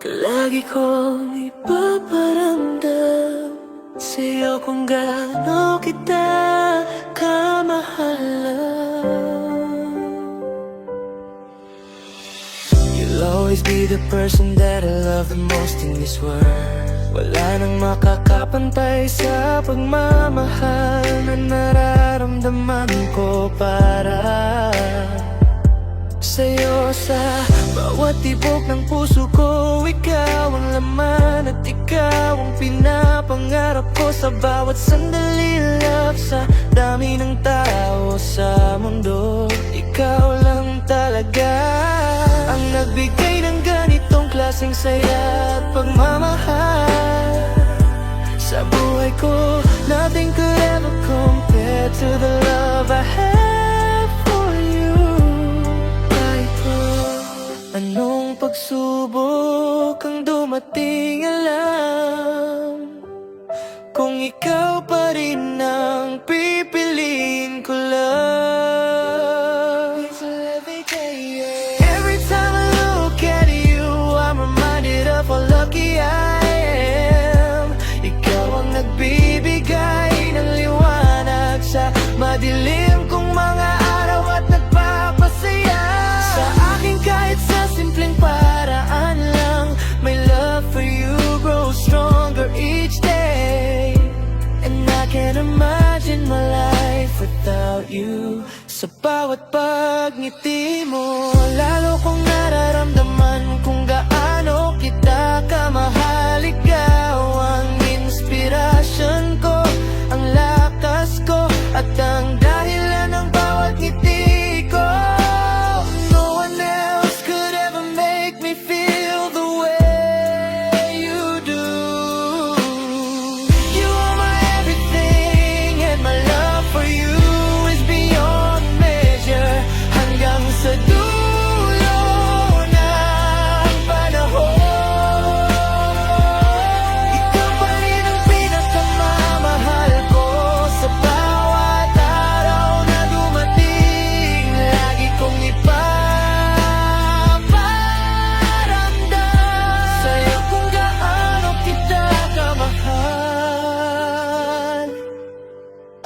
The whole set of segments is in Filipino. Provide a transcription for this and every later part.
Lagi kong ipaparamdam sa'yo kung gaano kita kamahalan. You'll always be the person that I love the most in this world. Wala nang makakapantay sa pagmamahal na nararamdaman ko para sa'yo. Sa bawat tibok ng puso ko, ikaw ang laman at ikaw ang pinapangarap ko. Sa bawat sandali, love, sa dami ng tao sa mundo, ikaw lang talaga ang nagbigay ng ganitong klaseng saya at pagmamahal sa buhay ko. Nothing could ever compare to the love I have for you. Kahit pa anong pagsubok ang dumating, alam kung ikaw pa rin ang pipiliin ko lang. Every day, yeah. Every time I look at you, I'm reminded of how lucky I am. Ikaw ang nagbibigay ng liwanag sa madilim kong mga araw at nagpapasaya sa akin kahit sa simpleng paraan lang. My love for you grows stronger each day, and I can't imagine my life without you. Sa bawat pagngiti mo, lalo kong nararamdaman kung gaano kita kamahal. Ikaw ang inspirasyon ko, ang lakas ko, at ang dahilan ng bawat ngiti ko. No one else could ever make me feel the way you do. You are my everything, and my love for you is beyond measure. Hanggang sa dulo ng panahon, ikaw pa rin ang pinakamamahal ko. Sa bawat araw na dumating, lagi kong ipaparamdam sa'yo kung gaano kita kamahal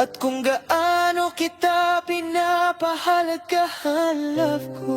at kung gaano kita pinapahalagahan, love ko.